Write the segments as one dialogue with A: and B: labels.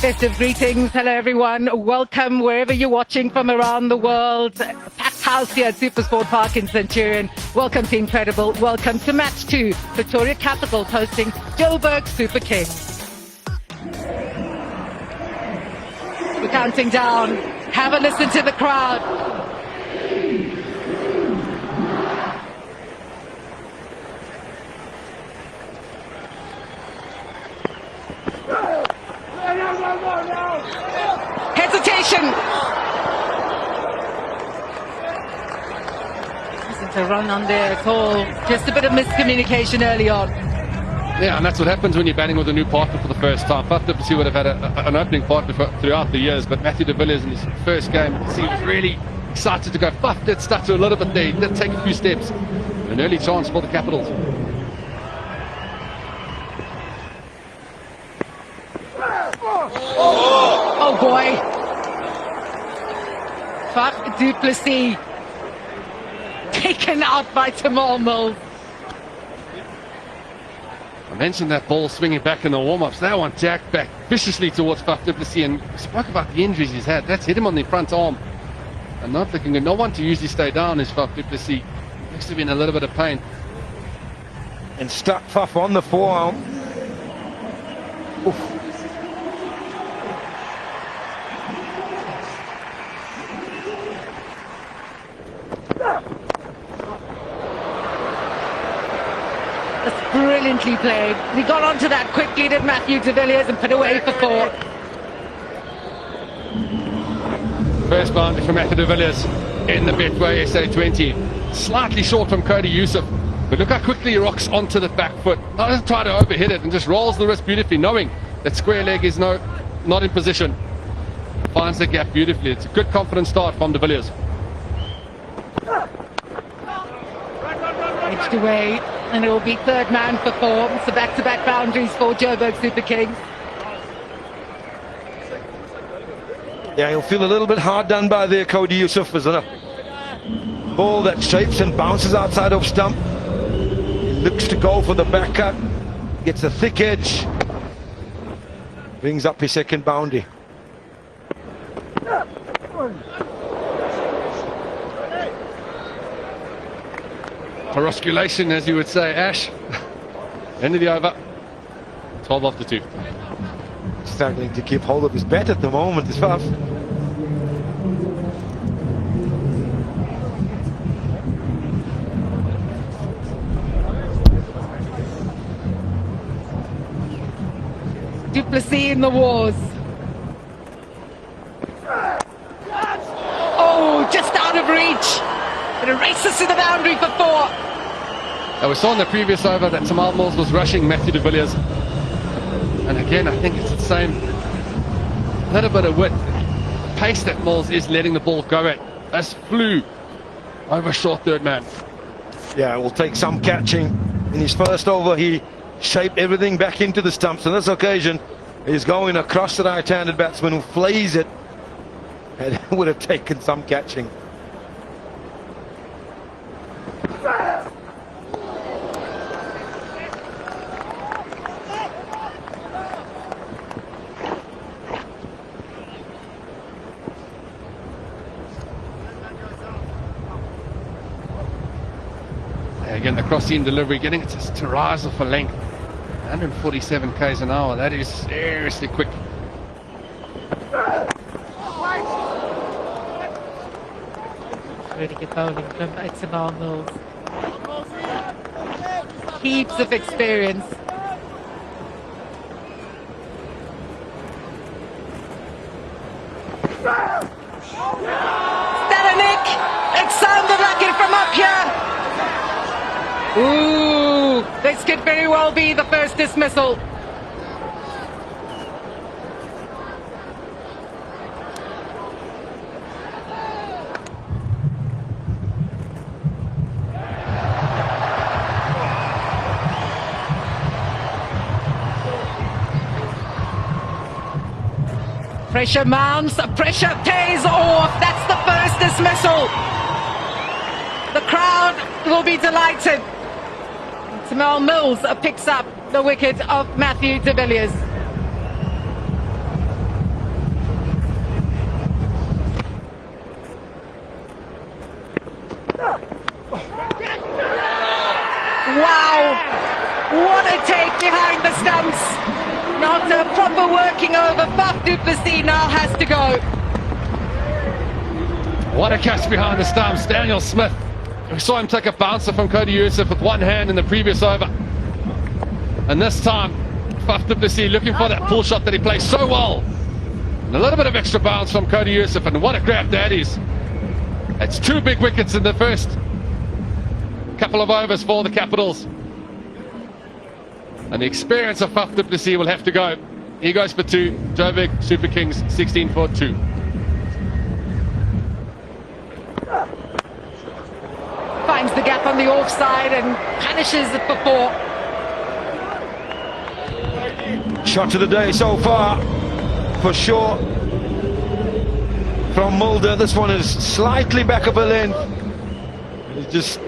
A: Festive greetings. Hello, everyone. Welcome wherever you're watching from around the world. Packed house here at Supersport Park in Centurion. Welcome to Incredible. Welcome to Match 2. Pretoria Capital hosting Joburg Super Kings. We're counting down. Have a listen to the crowd. Hesitation. Isn't a run on there at all. Just a bit of miscommunication early on.
B: Yeah, and that's what happens when you're batting with a new partner for the first time. Faf du Plessis would have had an opening partner throughout the years, but Matthew de Villiers in his first game, he was really excited to go. Faf did stutter a little bit there. He did take a few steps. An early chance for the Capitals.
A: Oh boy. Faf du Plessis taken out by Jamal Mills.
B: I mentioned that ball swinging back in the warm-ups. That one jacked back viciously towards Faf du Plessis, and we spoke about the injuries he's had. That's hit him on the front arm. And not looking good. No one to usually stay down is Faf du Plessis. Must have been a little bit of pain.
C: And stuck Faf on the forearm. Oof.
A: That's brilliantly played. He got onto that quickly, did Matthew de Villiers, and put away for 4.
B: First boundary for Matthew de Villiers in the Betway SA20. Slightly short from Cody Youssef, but look how quickly he rocks onto the back foot. Not just try to overhit it and just rolls the wrist beautifully, knowing that square leg is not in position. Finds the gap beautifully. It's a good confident start from de Villiers.
A: Edged away, and it will be third man for 4. So back-to-back boundaries for Joburg Super Kings.
C: Yeah, he'll feel a little bit hard done by there, Cody Youssef. Is a ball that shapes and bounces outside of stump. He looks to go for the back cut. Gets a thick edge. Brings up his second boundary.
B: Perosculation, as you would say, Ash. End of the over. 12 off the 2.
C: Struggling to keep hold of his bat at the moment, is Faf.
A: Du Plessis in the wars. Oh, just out of reach. It races to the boundary for 4.
B: Now we saw in the previous over that Jamal Mills was rushing Matthew de Villiers. And again, I think it's the same little bit of width. The pace that Mills is letting the ball go at. That's flew over short third man.
C: Yeah, it will take some catching. In his first over, he shaped everything back into the stumps. On this occasion, he's going across the right-handed batsman who flays it. And it would have taken some catching.
B: Again, the cross-seam delivery, getting it to rise off a length. 147 k's an hour. That is seriously quick.
A: Really good bowling from Jamal Mills. Heaps of experience. Stelanik! It sounded like it from up here! Ooh, this could very well be the first dismissal. Pressure mounts, pressure pays off. That's the first dismissal. The crowd will be delighted. Jamal Mills picks up the wicket of Matthew de Villiers. Wow! What a take behind the stumps. Not a proper working over. Faf du Plessis now has to go.
B: What a catch behind the stumps. Daniel Smith. We saw him take a bouncer from Cody Youssef with one hand in the previous over. And this time, Faf du Plessis looking for that pull shot that he plays so well. And a little bit of extra bounce from Cody Youssef, and what a grab that is. It's 2 big wickets in the first couple of overs for the Capitals. And the experience of Faf du Plessis will have to go. He goes for 2. Joburg Super Kings 16 for 2.
A: Finds the gap on the offside and punishes it for 4.
C: Shot of the day so far, for sure. From Mulder, this one is slightly back of a length. It just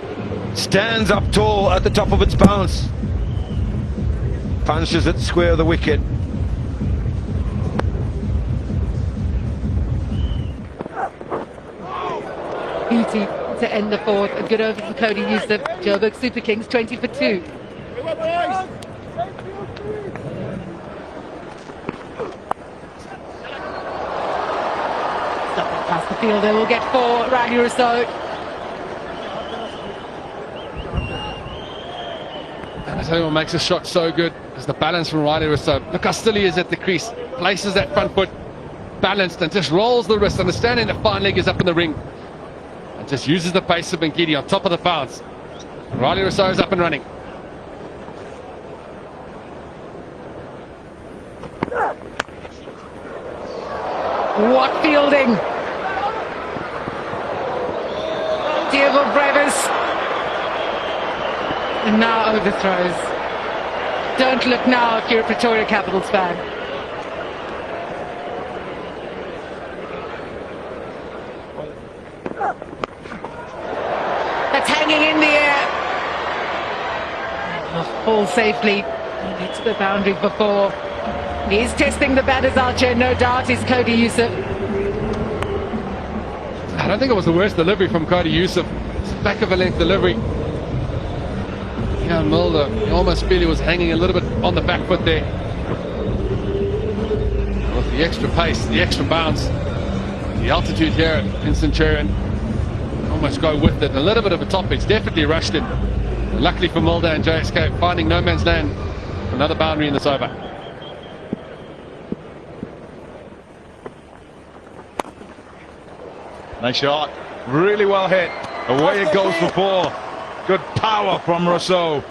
C: stands up tall at the top of its bounce. Punches it square of the wicket.
A: Beauty to end the 4th. A good over from Cody Youssef. Joburg Super Kings 20 for 2. Past the fielder will get 4. Riley Rousseau.
B: And I tell you what makes a shot so good is the balance from Riley Rousseau. Look how still he is at the crease. Places that front foot balanced and just rolls the wrist, understanding the fine leg is up in the ring. And just uses the pace of Bengidi on top of the bounce. Riley Rousseau is up and running.
A: What fielding! Diego Brevis. And now overthrows. Don't look now if you're a Pretoria Capitals fan. That's hanging in the air. Fall safely. It's the boundary for 4. He's testing the batter's archer, no doubt, is Cody Youssef.
B: I don't think it was the worst delivery from Cody Youssef. It's back of a length delivery. Yeah, Mulder, you almost feel he was hanging a little bit on the back foot there. With the extra pace, the extra bounce, the altitude here in Centurion, almost go with it. A little bit of a top pitch, definitely rushed it. Luckily for Mulder and JSK, finding no man's land. Another boundary in this over.
D: Nice shot, really well hit. Away it goes for 4. Good power from Rousseau.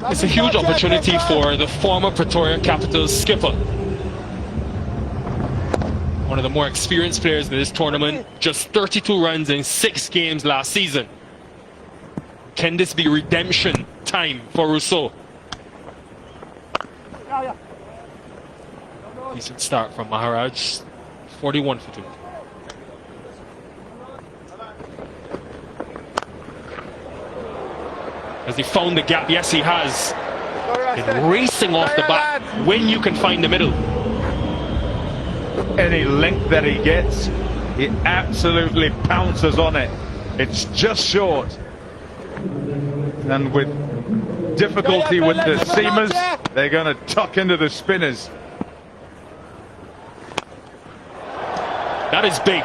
E: It's a huge opportunity for the former Pretoria Capitals skipper. One of the more experienced players in this tournament. Just 32 runs in 6 games last season. Can this be redemption time for Rousseau? Decent start from Maharaj. 41 for 2. Has he found the gap? Yes, he has. Been racing off the bat when you can find the middle.
D: Any length that he gets, he absolutely pounces on it. It's just short. And with difficulty with the seamers, they're going to tuck into the spinners.
E: That is big.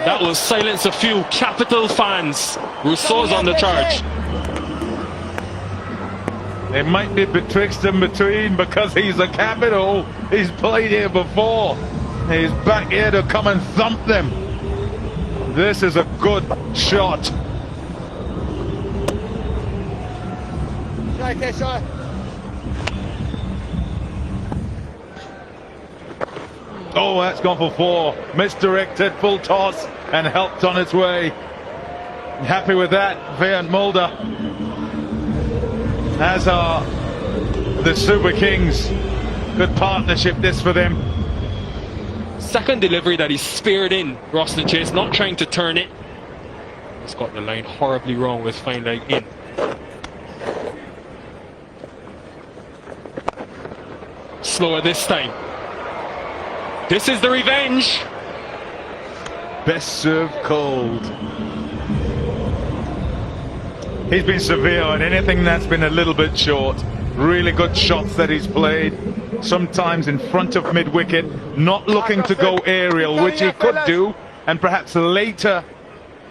E: That will silence a few Capital fans. Rousseau's on the charge.
D: They might be betwixt and between because he's a Capital. He's played here before. He's back here to come and thump them. This is a good shot. Oh, that's gone for 4. Misdirected, full toss, and helped on its way. Happy with that, Vian Mulder. As are the Super Kings. Good partnership this for them.
E: Second delivery that he speared in Roston Chase, not trying to turn it. He's got the line horribly wrong with fine leg in. Slower this time. This is the revenge.
D: best served cold. He's been severe on anything that's been a little bit short. Really good shots that he's played, sometimes in front of mid-wicket, not looking to go aerial, which he could do, and perhaps later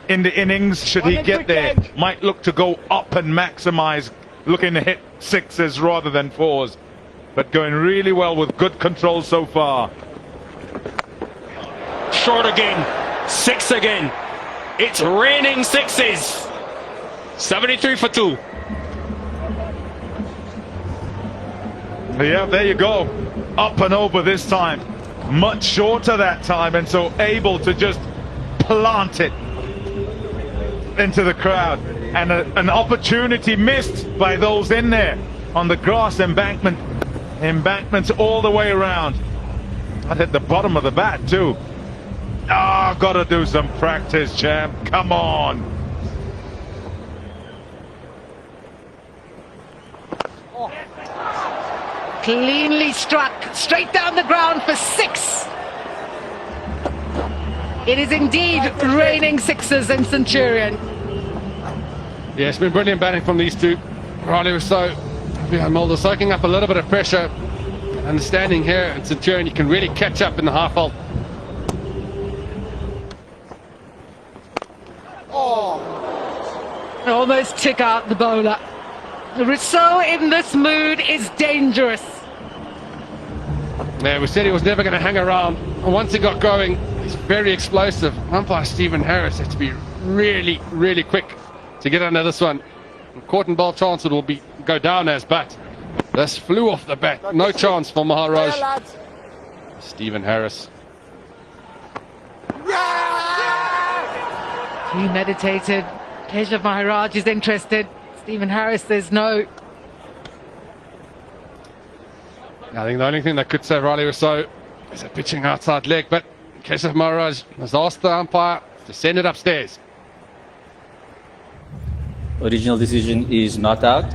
D: in the innings, should he get there, might look to go up and maximize, looking to hit sixes rather than fours. But going really well with good control so far.
E: Short again, 6 again. It's raining sixes. 73 for 2.
D: Yeah, there you go. Up and over this time. Much shorter that time, and so able to just plant it into the crowd. And an opportunity missed by those in there on the grass embankment. Embankments all the way around. That hit the bottom of the bat too. Ah, gotta do some practice, champ. Come on.
A: Cleanly struck, straight down the ground for 6. It is indeed raining sixes in Centurion.
B: Yeah, it's been brilliant batting from these two. Riley Rousseau, Mulder soaking up a little bit of pressure. Understanding here in Centurion, you can really catch up in the half vault.
A: Almost took out the bowler. Rousseau in this mood is dangerous.
B: Yeah, we said he was never going to hang around. Once he got going, he's very explosive. Umpire Stephen Harris has to be really, really quick to get under this one. Caught and ball chance it will go down as, but this flew off the bat. No chance for Maharaj. Stephen Harris.
A: Premeditated. Keshav Maharaj is interested. Stephen Harris says no.
B: I think the only thing that could save Riley Rousseau is a pitching outside leg, but Keshav Maharaj has asked the umpire to send it upstairs.
F: Original decision is not out.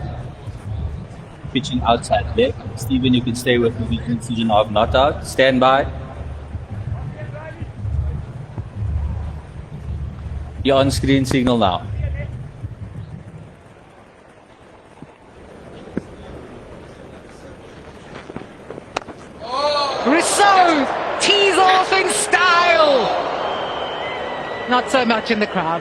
F: Pitching outside leg. Stephen, you can stay with the original decision of not out. Stand by. Your on-screen signal now.
A: Rousseau tees off in style. Not so much in the crowd.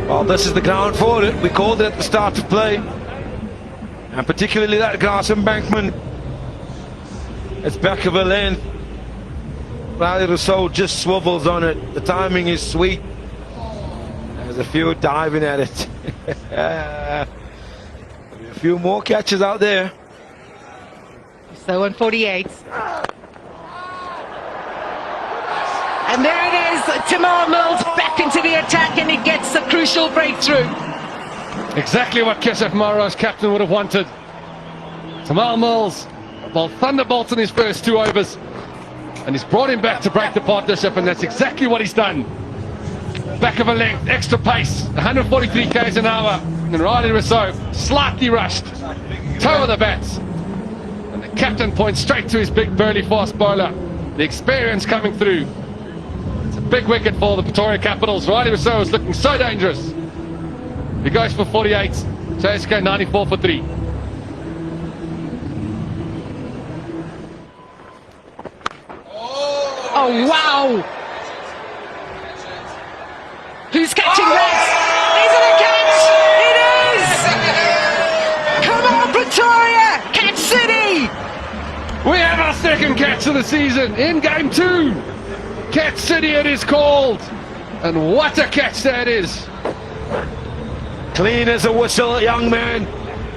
C: Well, this is the ground for it. We called it at the start of play. And particularly that grass embankment. It's back of a length. Riley Rousseau just swivels on it. The timing is sweet. There's a few diving at it. A few more catches out there.
A: So on 48. And there it is. Tamar Mills back into the attack, and he gets a crucial breakthrough.
B: Exactly what Keshav Maharaj, captain, would have wanted. Tamar Mills, well, thunderbolts in his first 2 overs. And he's brought him back to break the partnership, and that's exactly what he's done. Back of a length, extra pace, 143 k's an hour. And Riley Rousseau, slightly rushed, toe of the bats. And the captain points straight to his big burly fast bowler. The experience coming through. It's a big wicket for the Pretoria Capitals. Riley Rousseau is looking so dangerous. He goes for 48, JSK 94 for 3.
A: Oh, wow! Who's catching that? Is it a catch? It is! Come on, Pretoria! Catch City!
B: We have our second catch of the season in game 2. Catch City it is called. And what a catch that is.
C: Clean as a whistle, young man.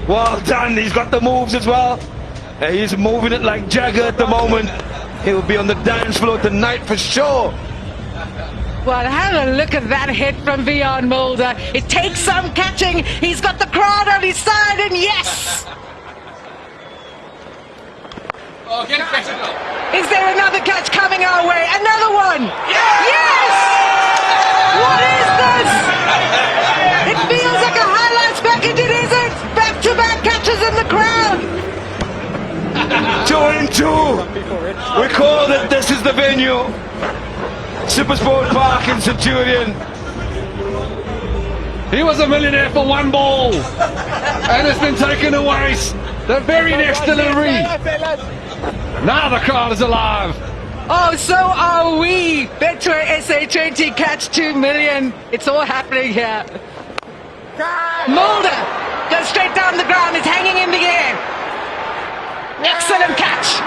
C: Well done. He's got the moves as well. He's moving it like Jagger at the moment. He'll be on the dance floor tonight for sure.
A: Well, have a look at that hit from Vion Mulder. It takes some catching. He's got the crowd on his side, and yes!
B: Oh, get it,
A: Is there another catch coming our way? Another one! Yes! What is this? It feels like a highlights package, it isn't! Back-to-back catches in the crowd!
C: 2 and 2. We call that this is the venue. Supersport Park in Centurion.
B: He was a millionaire for one ball, and it's been taken away. The very next delivery. Now the crowd is alive.
A: Oh, so are we. Betway SA20 catch 2 million. It's all happening here. Mulder goes straight down the ground. It's hanging in the air. Excellent catch.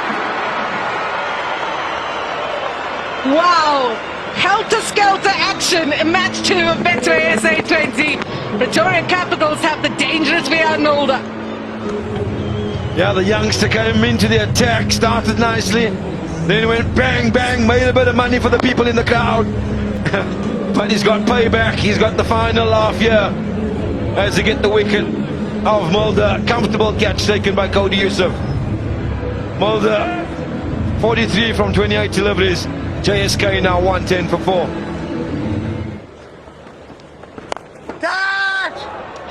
A: Wow. Helter-skelter action in match 2 of Betway SA20. Pretoria Capitals have the dangerous Vian Mulder.
C: Yeah, the youngster came into the attack, started nicely, then went bang, bang, made a bit of money for the people in the crowd. But he's got payback, he's got the final laugh here as he get the wicket of Mulder. Comfortable catch taken by Cody Yusuf. Mulder, 43 from 28 deliveries. JSK now 110 for 4.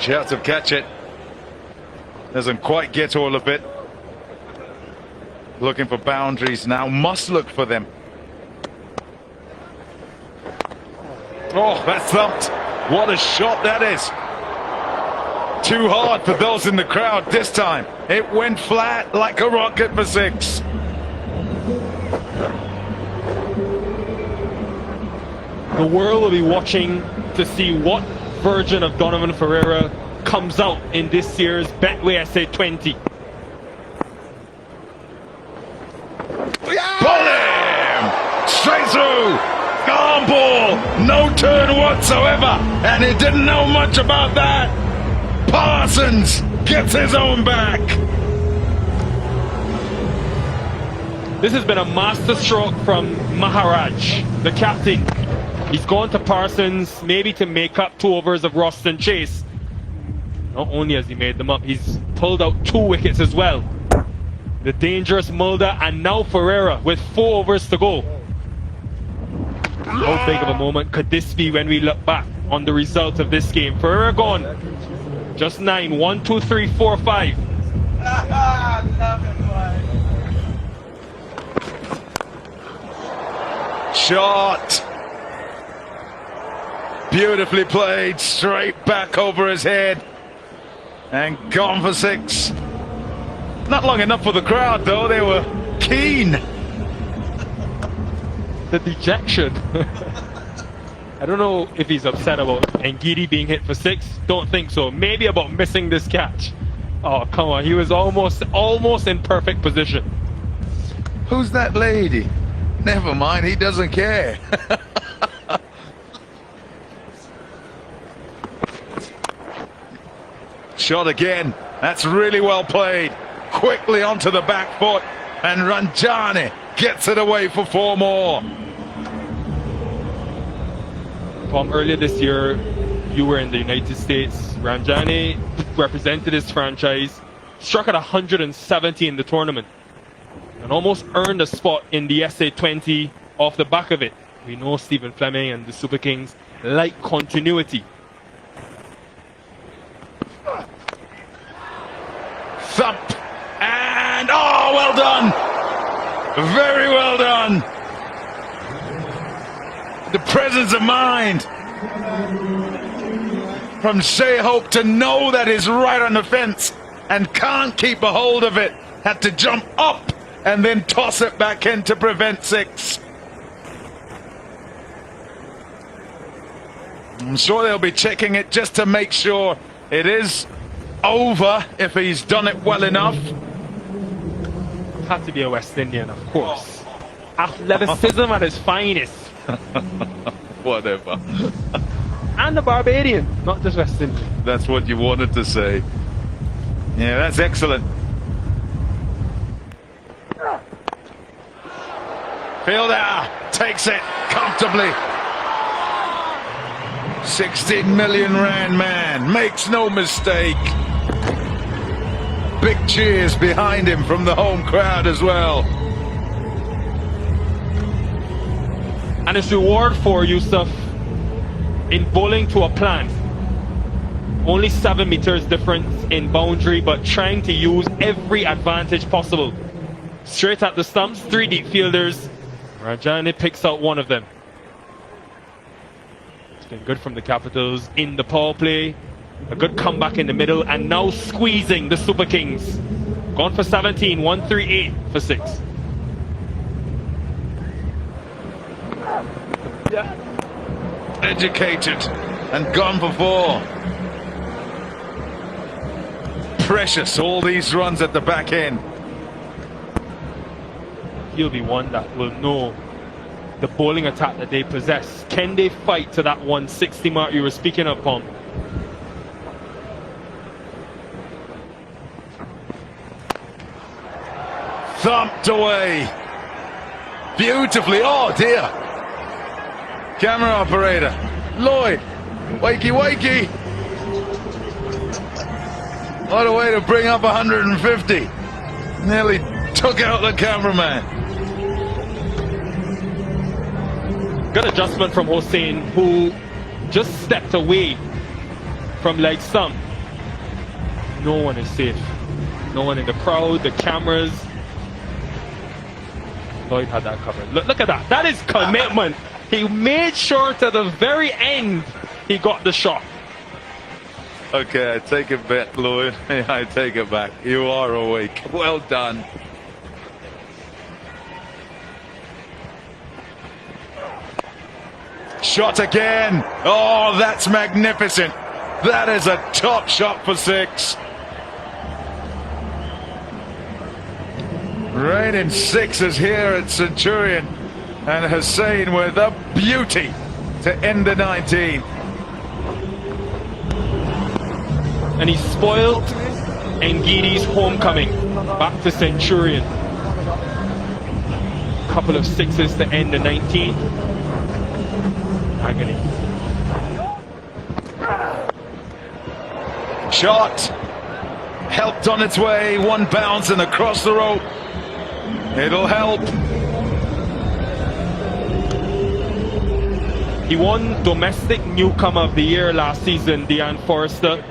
D: Shouts of catch it. Doesn't quite get all of it. Looking for boundaries now. Must look for them. Oh, that's thumped. What a shot that is. Too hard for those in the crowd this time. It went flat like a rocket for 6.
E: The world will be watching to see what version of Donovan Ferreira comes out in this year's Betway SA20.
D: Pull him! Straight through! Gone ball! No turn whatsoever! And he didn't know much about that! Parsons gets his own back!
E: This has been a master stroke from Maharaj, the captain. He's gone to Parsons, maybe to make up 2 overs of Roston Chase. Not only has he made them up, he's pulled out 2 wickets as well. The dangerous Mulder and now Ferreira with 4 overs to go. How big of a moment could this be when we look back on the result of this game? Ferreira gone. Just 9. 1, 2, 3, 4, 5.
D: Shot! Beautifully played, straight back over his head. And gone for 6. Not long enough for the crowd though, they were keen.
E: The dejection. I don't know if he's upset about Ngidi being hit for 6. Don't think so. Maybe about missing this catch. Oh, come on. He was almost in perfect position.
D: Who's that lady? Never mind, he doesn't care. Shot again. That's really well played. Quickly onto the back foot. And Ranjani gets it away for 4 more.
E: From earlier this year, you were in the United States. Ranjani represented his franchise, struck at 170 in the tournament, and almost earned a spot in the SA20 off the back of it. We know Stephen Fleming and the Super Kings like continuity.
D: Thump. And oh, well done. Very well done. The presence of mind from Shea Hope to know that he's right on the fence and can't keep a hold of it. Had to jump up and then toss it back in to prevent 6. I'm sure they'll be checking it just to make sure it is over if he's done it well enough.
E: Had to be a West Indian, of course. Athleticism at its finest.
D: Whatever.
E: And a Barbadian, not just West Indian.
D: That's what you wanted to say. Yeah, that's excellent. Fielder takes it comfortably. 16 million rand man, makes no mistake. Big cheers behind him from the home crowd as well.
E: And his reward for Yusuf in bowling to a plan. Only 7 meters difference in boundary, but trying to use every advantage possible straight at the stumps, 3 deep fielders. Rajani picks out one of them. It's been good from the Capitals in the power play. A good comeback in the middle, and now squeezing the Super Kings. Gone for 17, 138 for 6.
D: Educated and gone for 4. Precious, all these runs at the back end.
E: He'll be one that will know the bowling attack that they possess. Can they fight to that 160 mark you were speaking of, Pom?
D: Thumped away. Beautifully. Oh dear. Camera operator. Lloyd. Wakey, wakey. What a way to bring up 150. Nearly took out the cameraman.
E: Good adjustment from Hossein, who just stepped away from leg stump. No one is safe. No one in the crowd, the cameras. Lloyd had that covered. Look at that. That is commitment. He made sure to the very end he got the shot.
D: Okay, I take it back, Lloyd. I take it back. You are awake. Well done. Shot again. Oh, that's magnificent. That is a top shot for 6. Raining 6s here at Centurion, and Hussain with a beauty to end the 19.
E: And he spoiled Ngidi's homecoming back to Centurion. Couple of 6s to end the 19. Agony.
D: Shot helped on its way, 1 bounce and across the rope. It'll help.
E: He won Domestic Newcomer of the Year last season, Dean Forrester.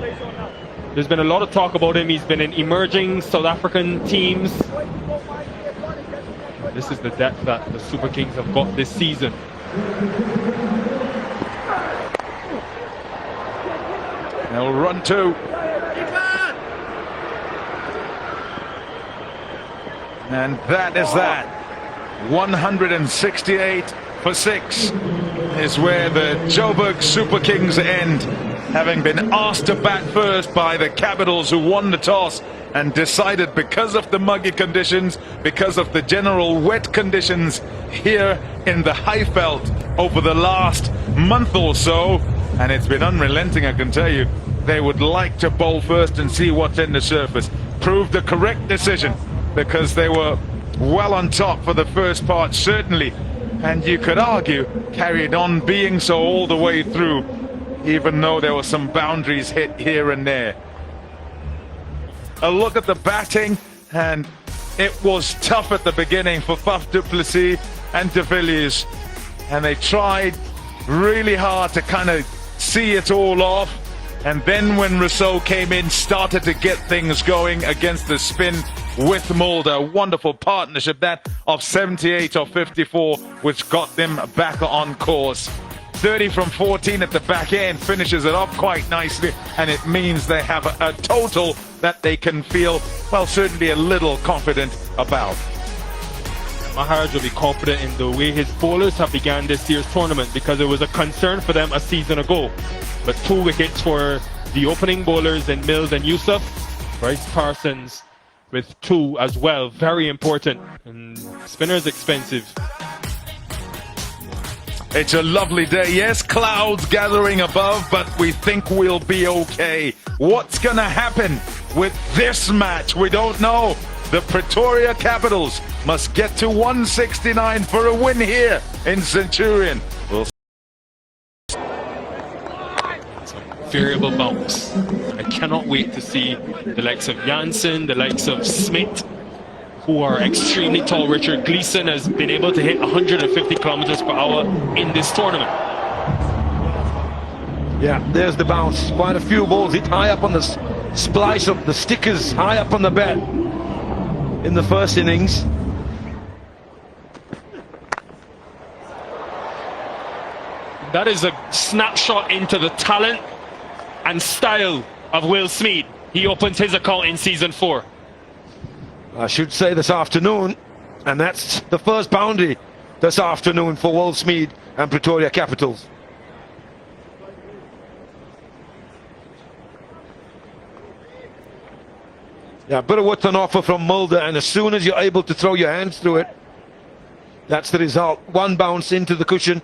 E: There's been a lot of talk about him. He's been in emerging South African teams. This is the depth that the Super Kings have got this season.
D: They'll run 2. And that is that. 168 for 6 is where the Joburg Super Kings end, having been asked to bat first by the Capitals, who won the toss and decided, because of the muggy conditions, because of the general wet conditions here in the Highveld over the last month or so, and it's been unrelenting, I can tell you, they would like to bowl first and see what's in the surface. Proved the correct decision, because they were well on top for the first part, certainly, and you could argue carried on being so all the way through, even though there were some boundaries hit here and there. A look at the batting, and it was tough at the beginning for Faf du Plessis and de Villiers, and they tried really hard to kind of see it all off. And then when Rousseau came in, started to get things going against the spin with Mulder. Wonderful partnership that of 78 or 54, which got them back on course. 30 from 14 at the back end finishes it off quite nicely, and it means they have a total that they can feel, well, certainly a little confident about.
E: Maharaj will be confident in the way his bowlers have begun this year's tournament, because it was a concern for them a season ago. But 2 wickets for the opening bowlers in Mills and Yusuf. Bryce Parsons with 2 as well, very important. And spinner's expensive.
D: It's a lovely day. Yes, clouds gathering above, but we think we'll be okay. What's going to happen with this match? We don't know. The Pretoria Capitals must get to 169 for a win here in Centurion. We'll
E: Variable bounce. I cannot wait to see the likes of Janssen, the likes of Smith, who are extremely tall. Richard Gleeson has been able to hit 150 kilometers per hour in this tournament.
C: Yeah, there's the bounce. Quite a few balls hit high up on the splice of the stickers, high up on the bat in the first innings.
E: That is a snapshot into the talent and style of Will Smeed. He opens his account in season 4.
C: I should say this afternoon, and that's the first boundary this afternoon for Will Smeed and Pretoria Capitals. Yeah, a bit of width on offer from Mulder, and as soon as you're able to throw your hands through it, that's the result. One bounce into the cushion.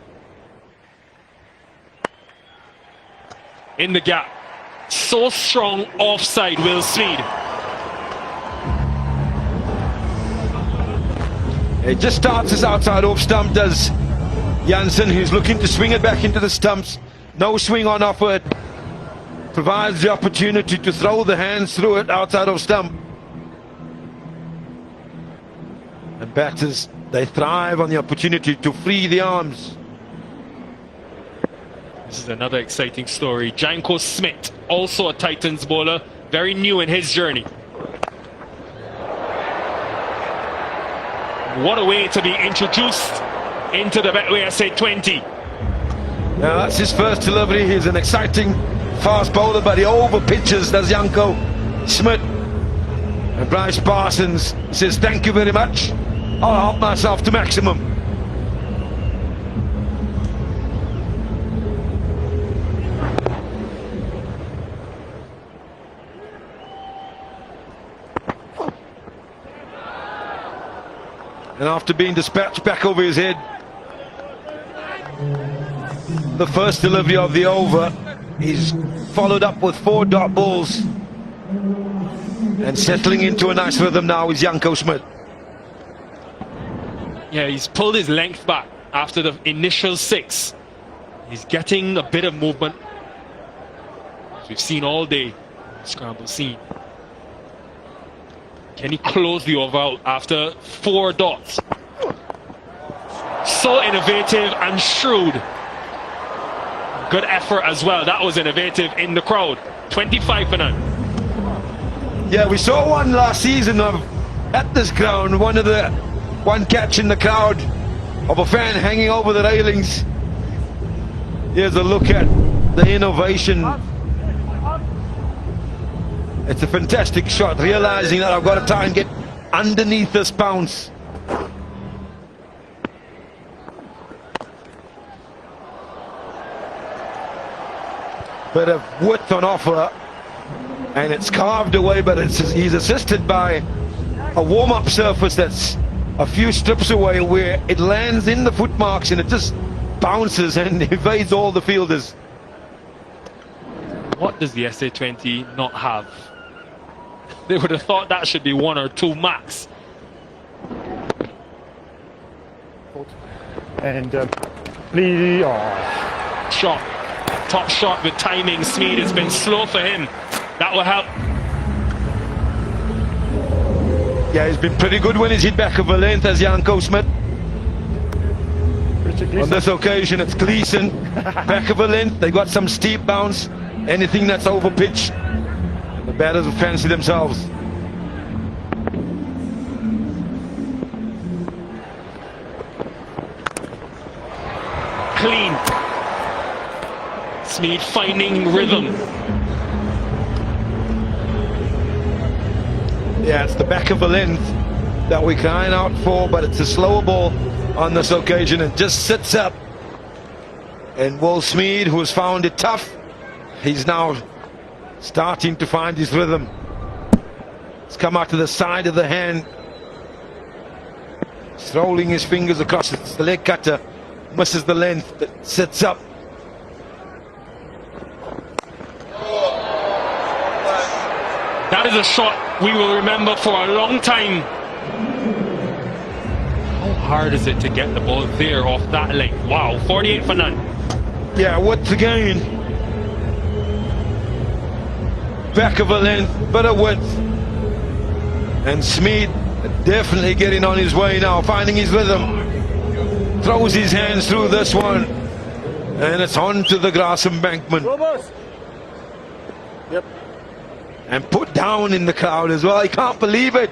E: In the gap. So strong offside, Will Smeed.
C: It just starts his outside off stump, does Janssen, who's looking to swing it back into the stumps. No swing on offer. It provides the opportunity to throw the hands through it outside of stump. And batters, they thrive on the opportunity to free the arms.
E: This is another exciting story. Janko Smith, also a Titans bowler, very new in his journey. What a way to be introduced into the Betway SA20.
C: Now that's his first delivery. He's an exciting fast bowler, but he over pitches, does Janko Smith. And Bryce Parsons says, thank you very much. I'll help myself to maximum. And after being dispatched back over his head, the first delivery of the over, he's followed up with 4 dot balls. And settling into a nice rhythm now is Janko Smith.
E: Yeah, he's pulled his length back after the initial 6. He's getting a bit of movement, as we've seen all day in the scramble scene. Can he close the over out after 4 dots? So innovative and shrewd. Good effort as well. That was innovative in the crowd. 25 for none.
C: Yeah, we saw one last season at this ground. One catch in the crowd of a fan hanging over the railings. Here's a look at the innovation. It's a fantastic shot, realizing that I've got to try and get underneath this bounce. Bit of width on offer, and it's carved away, but he's assisted by a warm-up surface that's a few strips away, where it lands in the footmarks and it just bounces and evades all the fielders.
E: What does the SA20 not have? They would have thought that should be 1 or 2 max.
G: And please,
E: Shot. Top shot with timing. Smeed, it's been slow for him. That will help.
C: Yeah, he's been pretty good when he's hit back of a length, as Janko Smith. On this occasion, it's Gleeson. Back of a length. They got some steep bounce. Anything that's over pitch, the batters will fancy themselves.
E: Clean. Smeed finding rhythm.
C: Yeah, it's the back of a length that we're crying out for, but it's a slower ball on this occasion. It just sits up. And Will Smeed, who has found it tough, he's now starting to find his rhythm. It's come out to the side of the hand. He's rolling his fingers across it. It's the leg cutter. Misses the length, but sits up.
E: That is a shot we will remember for a long time. How hard is it to get the ball there off that length? Wow, 48 for none.
C: Yeah, width again. Back of a length, bit of width. And Smeed definitely getting on his way now, finding his rhythm. Throws his hands through this one. And it's on to the grass embankment.
G: Yep.
C: And put down in the crowd as well. I can't believe it.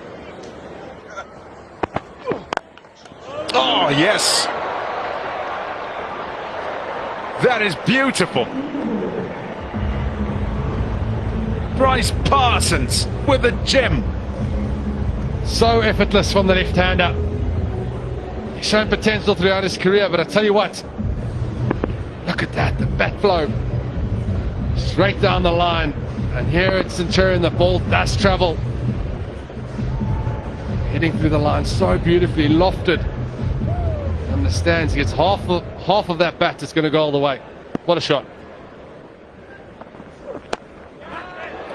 D: Oh, yes. That is beautiful. Bryce Parsons with a gem.
B: So effortless from the left-hander. He's shown potential throughout his career, but I tell you what, look at that, the bat flow. Straight down the line. And here at Centurion, the ball does travel. Heading through the line so beautifully, lofted. Understands, he gets half of that bat that's going to go all the way. What a shot.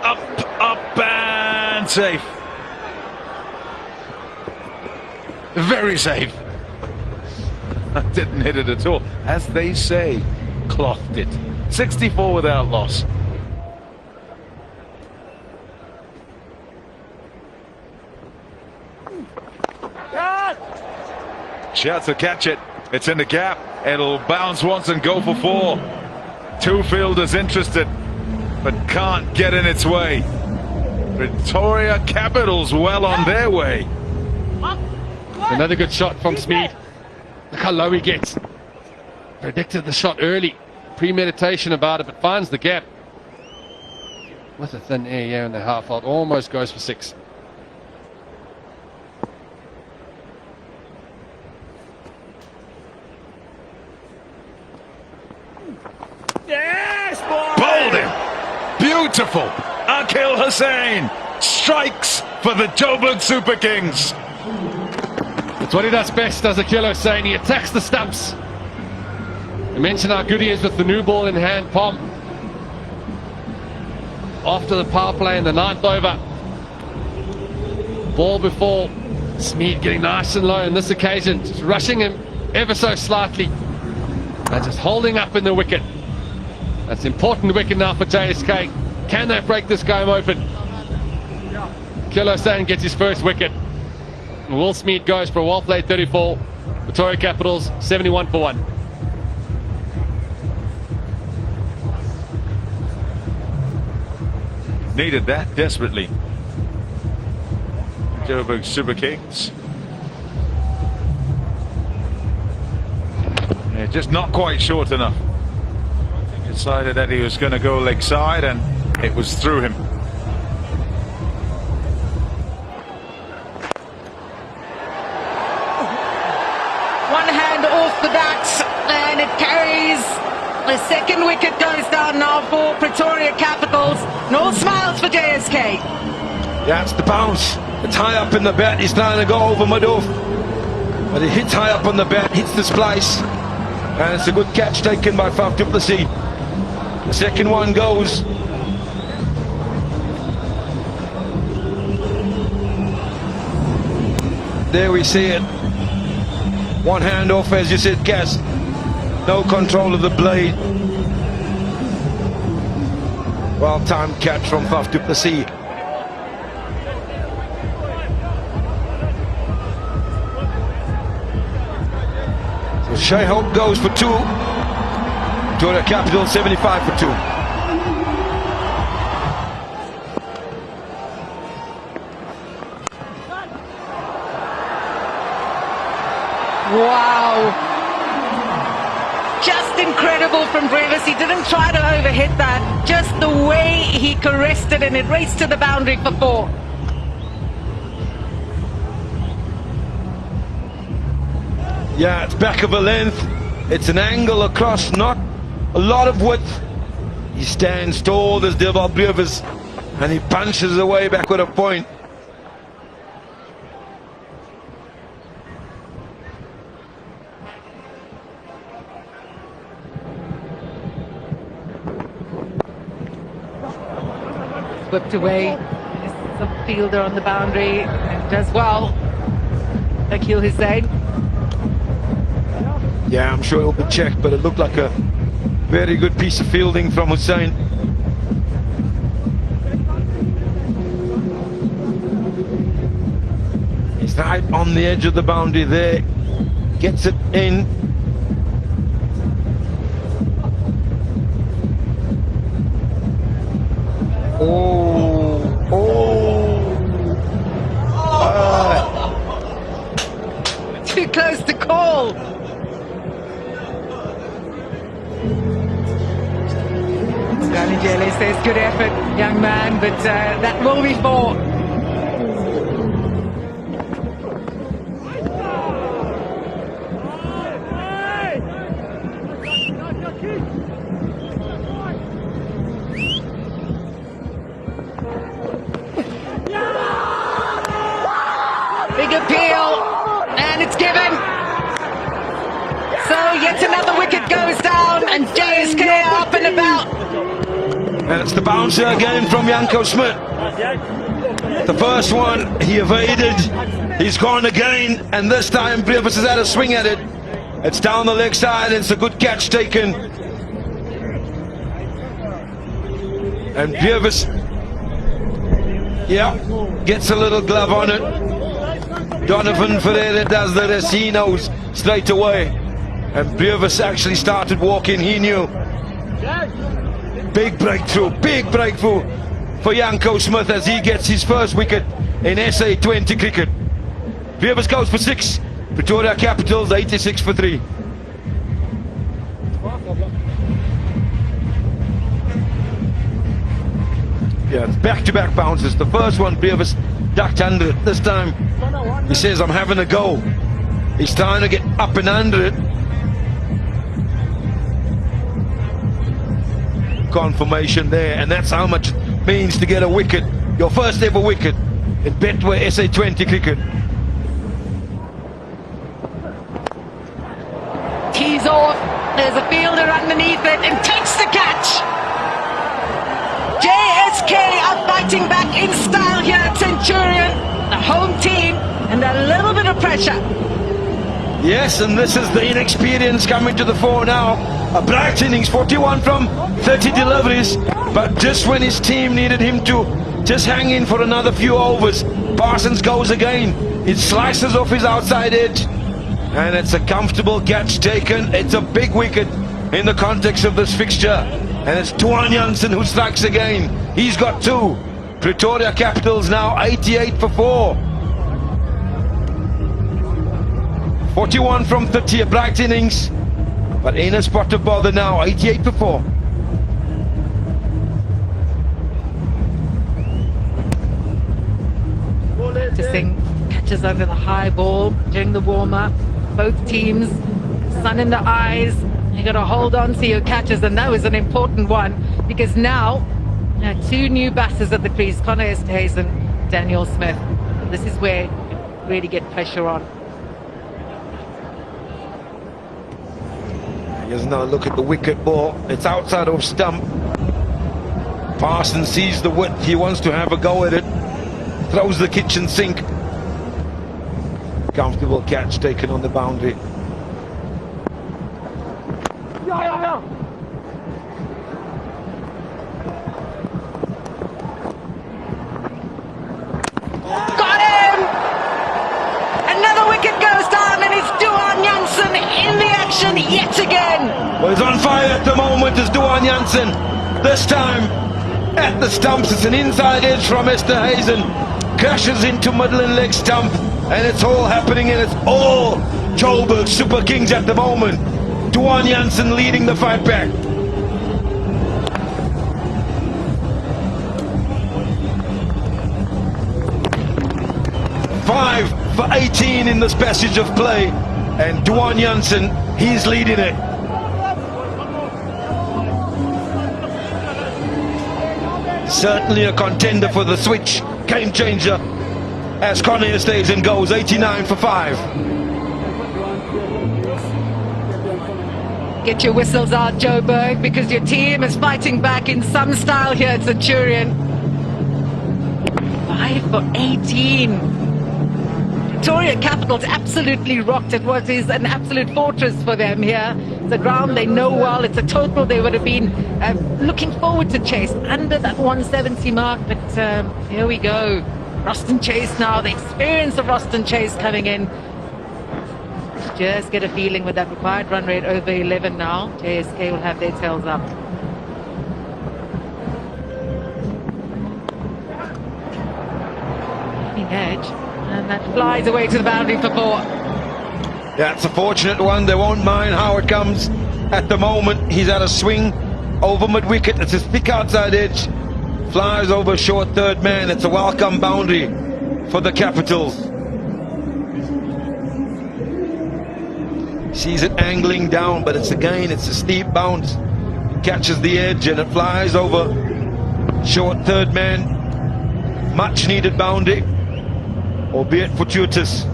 D: Up and safe. Very safe. Didn't hit it at all. As they say, clothed it. 64 without loss. Shot to catch it. It's in the gap. It'll bounce once and go for 4. Two fielders interested, but can't get in its way. Pretoria Capitals well on their way.
B: Another good shot from Smeed. Look how low he gets. Predicted the shot early. Premeditation about it, but finds the gap. With a thin air here in the half out. Almost goes for 6.
D: Yes, boy! Bowled him. Beautiful. Akil Hussain strikes for the Joburg Super Kings.
B: It's what he does best, does Akil Hussain. He attacks the stumps. I mentioned how good he is with the new ball in hand, Pom. After the power play in the 9th over. Ball before. Smeed getting nice and low on this occasion. Just rushing him ever so slightly. And just holding up in the wicket. That's an important wicket now for JSK. Can they break this game open? Akil Hussain gets his first wicket. And Will Smeed goes for a well-played 34. Pretoria Capitals 71 for 1.
D: Needed that desperately. Joburg Super Kings. Yeah, just not quite short enough. Decided that he was going to go leg side, and it was through him.
A: One hand off the bat, and it carries. The second wicket goes down now for Pretoria Capitals. No smiles for JSK.
C: Yeah, it's the bounce. It's high up in the bat. He's trying to go over Madov, but it hits high up on the bat, hits the splice, and it's a good catch taken by Faf du Plessis. The second one goes. There we see it. One hand off, as you said, Cass. No control of the blade. Well-timed catch from Faf du Plessis. So Shea Hope goes for 2. Pretoria Capital 75 for 2.
A: Wow. Just incredible from Brevis. He didn't try to overhit that. Just the way he caressed it, and it raced to the boundary for 4.
C: Yeah, it's back of a length. It's an angle across, not a lot of width. He stands tall, this Deval Brevis, and he punches away back with a point.
A: Whipped away. There's some fielder on the boundary, and does well. Akil Hussain.
C: Yeah, I'm sure it'll be checked, but it looked like a very good piece of fielding from Hussain. He's right on the edge of the boundary there. Gets it in.
A: Too close to call. Jelle says, good effort, young man, but that will be four. Big appeal, and it's given. So yet another wicket goes down, and JSK are up and about.
C: And it's the bouncer again from Janko Smith. The first one he evaded, he's gone again, and this time Brevis has had a swing at it. It's down the leg side, it's a good catch taken. And Brevis, yeah, gets a little glove on it. Donovan Ferreira does the rest, he knows straight away. And Brevis actually started walking, he knew. Big breakthrough for Janko Smith as he gets his first wicket in SA20 cricket. Brevis goes for 6, Pretoria Capitals 86 for 3. Yeah, it's back-to-back bounces. The first one, Brevis ducked under it. This time, he says, I'm having a go. He's trying to get up and under it. Confirmation there, and that's how much it means to get a wicket. Your first ever wicket in Betway SA20 cricket.
A: Tees off, there's a fielder underneath it and takes the catch. JSK are fighting back in style here at Centurion, the home team, and a little bit of pressure.
C: Yes, and this is the inexperience coming to the fore now. A bright innings, 41 from 30 deliveries, but just when his team needed him to just hang in for another few overs, Parsons goes again. It slices off his outside edge, and it's a comfortable catch taken. It's a big wicket in the context of this fixture, and it's Duan Jansen who strikes again. He's got 2. Pretoria Capitals now 88 for 4. 41 from 30, a bright innings, but ain't a spot of bother now. 88 for 4.
A: Practicing catches over the high ball during the warm-up. Both teams, sun in the eyes. You got to hold on to your catches, and that was an important one because now 2 new batters at the crease, Connor Esterhuizen, Daniel Smith. This is where you really get pressure on.
C: Here's another look at the wicket ball. It's outside of stump. Parsons sees the width. He wants to have a go at it. Throws the kitchen sink. Comfortable catch taken on the boundary.
A: Got him! Another wicket goes down, and it's Duan Jansen in the action yet again.
C: Well, he's on fire at the moment as Duan Jansen. This time at the stumps, it's an inside edge from Esterhuizen. Crashes into middle and leg stump, and it's all happening, and it's all Joburg Super Kings at the moment. Duan Jansen leading the fight back. Five for 18 in this passage of play, and Duan Jansen, he's leading it. Certainly a contender for the switch, game changer, as Connor stays and goes 89 for 5.
A: Get your whistles out, Joburg, because your team is fighting back in some style here at Centurion. 5 for 18. Pretoria Capitals absolutely rocked at what is an absolute fortress for them here. It's a ground they know well. It's a total they would have been looking forward to chase under that 170 mark. But here we go. Roston Chase now, the experience of Roston Chase coming in. Just get a feeling with that required run rate over 11 now. JSK will have their tails up. Leading edge. And that flies away to the boundary for 4.
C: Yeah, it's a fortunate one. They won't mind how it comes at the moment. He's had a swing over mid-wicket. It's a thick outside edge. Flies over short third man. It's a welcome boundary for the Capitals. Sees it angling down, but it's a steep bounce. It catches the edge and it flies over short third man. Much needed boundary, albeit fortuitous.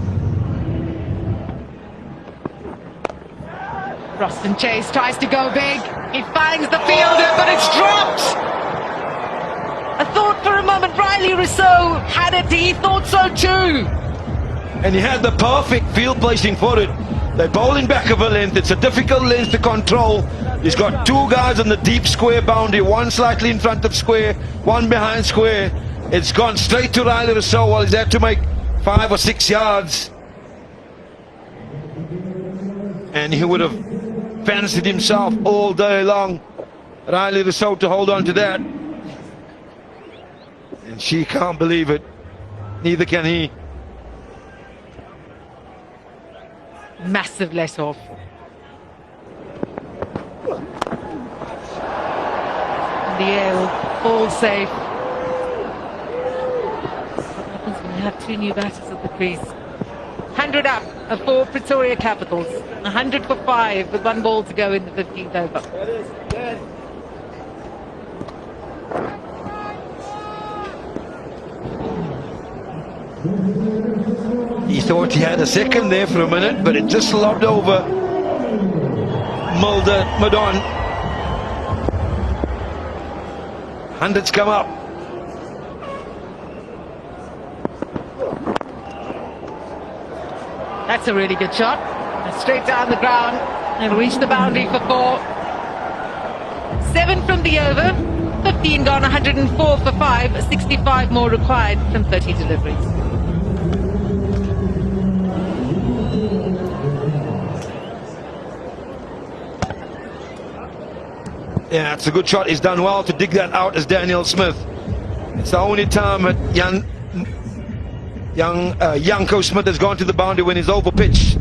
A: Roston Chase tries to go big. He finds the fielder, but it's dropped. I thought for a moment Riley Rousseau had it. He thought so too.
C: And he had the perfect field placing for it. They're bowling back of a length. It's a difficult length to control. He's got two guys on the deep square boundary, one slightly in front of square, one behind square. It's gone straight to Riley Rousseau while he's had to make 5 or 6 yards. And he would have fancied himself all day long, Riley Rousseau, to hold on to that. And she can't believe it. Neither can he.
A: Massive let off. The air, all safe. What happens when you have two new batters at the crease? 100 up for Pretoria Capitals. 100 for 5 with 1 ball to go in the 15th over.
C: He thought he had a second there for a minute, but it just lobbed over Mulder Madon. 100's come up.
A: That's a really good shot. Straight down the ground and reached the boundary for 4. 7 from the over. 15 gone, 104 for 5. 65 more required from 30 deliveries.
C: Yeah, it's a good shot. He's done well to dig that out as Daniel Smith. It's the only time that Yanko Smith has gone to the boundary when he's over pitch.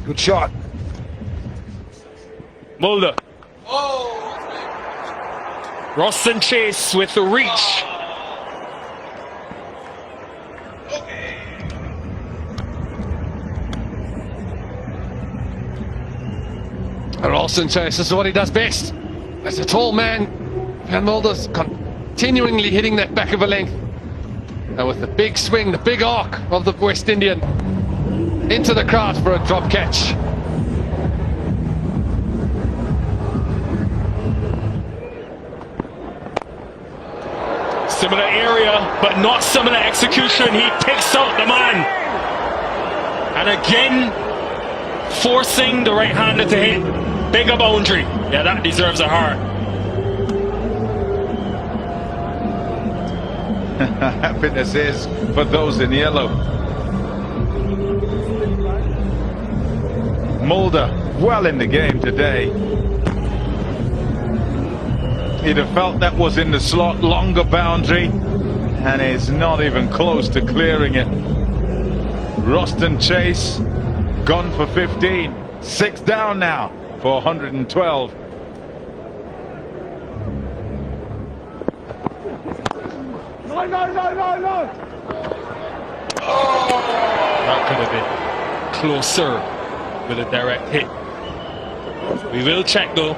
C: Good shot.
E: Mulder. Roston Chase with the reach.
B: Ralston Chase, this is what he does best. As a tall man, Van Mulder's continually hitting that back of a length. And with the big swing, the big arc of the West Indian into the crowd for a drop catch.
E: Similar area, but not similar execution. He picks out the man. And again, forcing the right-hander to hit. Bigger boundary. Yeah, that deserves a heart.
D: Happiness is for those in yellow. Mulder, well in the game today. He'd have felt that was in the slot, longer boundary, and is not even close to clearing it. Roston Chase, gone for 15. 6 down now for 112.
E: No. That could have been closer with a direct hit. We will check though.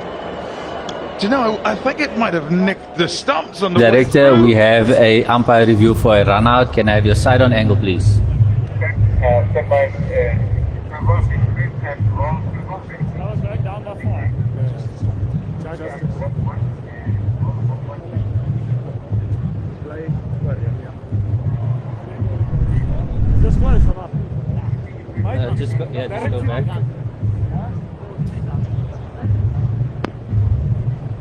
D: Do you know, I think it might have nicked the stumps on the
F: Director, we have a umpire review for a run out. Can I have your side on angle, please? Just go back.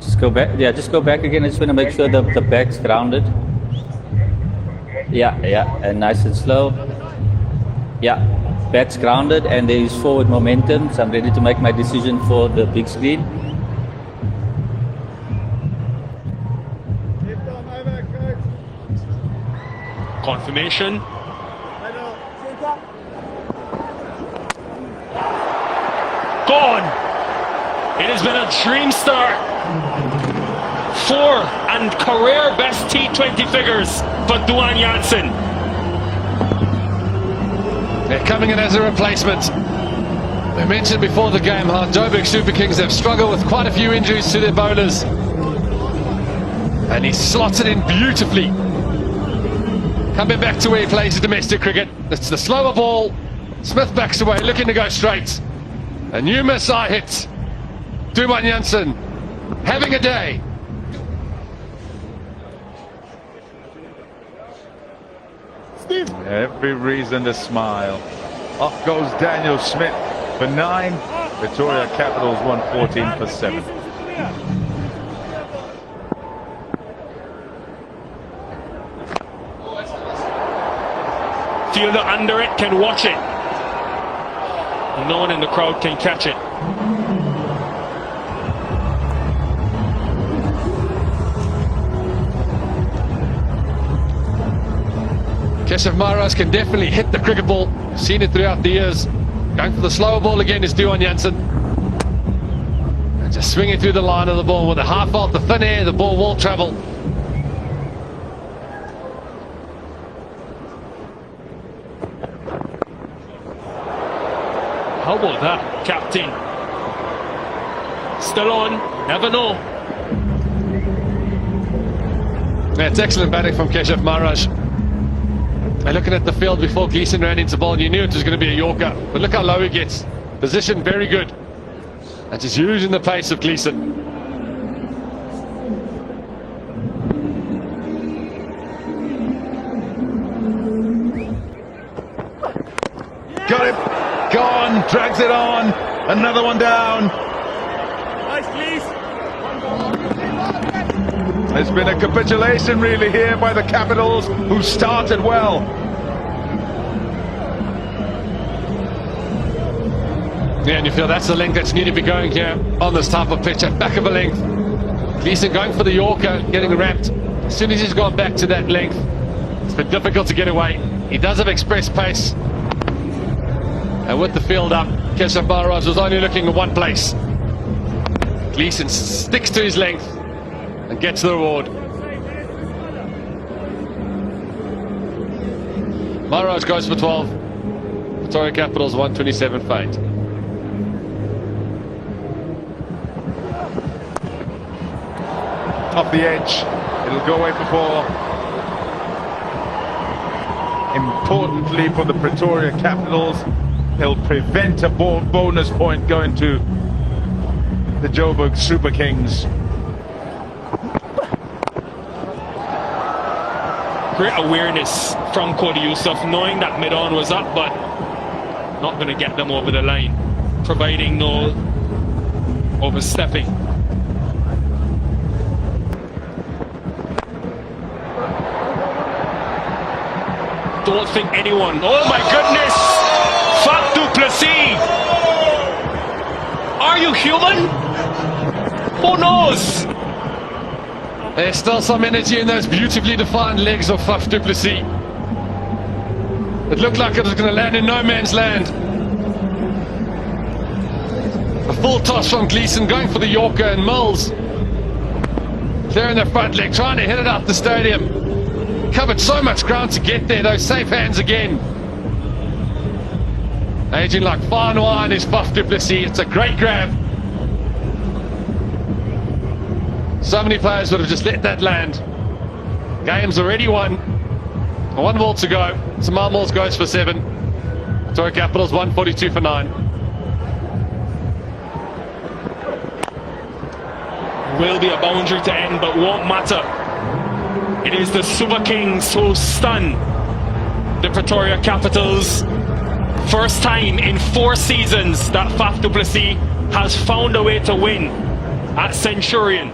F: Just go back. Yeah, just go back again. I just want to make sure the back's grounded. Yeah, and nice and slow. Yeah, back's grounded and there is forward momentum. So I'm ready to make my decision for the big screen.
E: Confirmation. Gone. It has been a dream start. 4 and career best T20 figures for Duan Janssen.
B: They're coming in as a replacement. I mentioned before the game how Joburg Super Kings have struggled with quite a few injuries to their bowlers. And he slots it in beautifully. Coming back to where he plays the domestic cricket. It's the slower ball. Smith backs away, looking to go straight. A new missile hits. Duan Janssen having a day.
D: Every reason to smile. Off goes Daniel Smith for 9. Pretoria Capitals 114 for 7.
E: Fielder under it can watch it. No one in the crowd can catch it.
B: Keshav Maharaj can definitely hit the cricket ball. Seen it throughout the years. Going for the slower ball again is Duan Janssen. And just swinging through the line of the ball with a half out the thin air, the ball will travel.
E: How about that, captain? Still on, never know.
B: Yeah, it's excellent batting from Keshav Maharaj. And looking at the field before Gleeson ran into ball, you knew it was going to be a Yorker. But look how low he gets. Position very good. And just using the pace of Gleeson.
D: Got it. Gone. Drags it on. Another one down. There's been a capitulation really here by the Capitals, who started well.
B: Yeah, and you feel that's the length that's needed to be going here on this type of pitch, at back of a length. Gleeson going for the Yorker, getting wrapped. As soon as he's gone back to that length, it's been difficult to get away. He does have express pace. And with the field up, Keshav Maharaj was only looking at one place. Gleeson sticks to his length and gets the reward. Maharaj goes for 12. Pretoria Capitals 127 for 8.
D: Off the edge. It'll go away for 4. Importantly for the Pretoria Capitals, he'll prevent a bonus point going to the Joburg Super Kings.
E: Great awareness from Cody Yusuf, knowing that mid-on was up, but not going to get them over the line, providing no overstepping. Don't think anyone. Oh my goodness! Faf du Plessis! Are you human? Who knows?
B: There's still some energy in those beautifully defined legs of Faf du Plessis. It looked like it was going to land in no man's land. A full toss from Gleeson, going for the Yorker, and Mills clearing the front leg, trying to hit it up the stadium. Covered so much ground to get there, those safe hands again. Aging like fine wine is Faf du Plessis. It's a great grab. So many players would have just let that land. Game's already won. 1 ball to go. Samal Mills goes for 7. Pretoria Capitals 142 for 9.
E: Will be a boundary to end, but won't matter. It is the Super Kings who stun the Pretoria Capitals. First time in 4 seasons that Faf du Plessis has found a way to win at Centurion.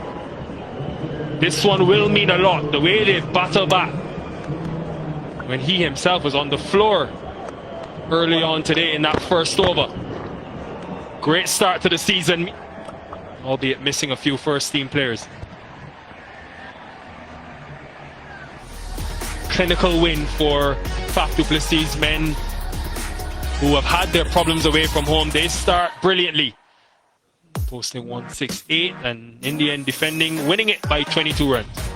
E: This one will mean a lot, the way they've battled back when he himself was on the floor early on today in that first over. Great start to the season, albeit missing a few first-team players. Clinical win for Faf du Plessis' men who have had their problems away from home. They start brilliantly. posting 168, and in the end defending, winning it by 22 runs.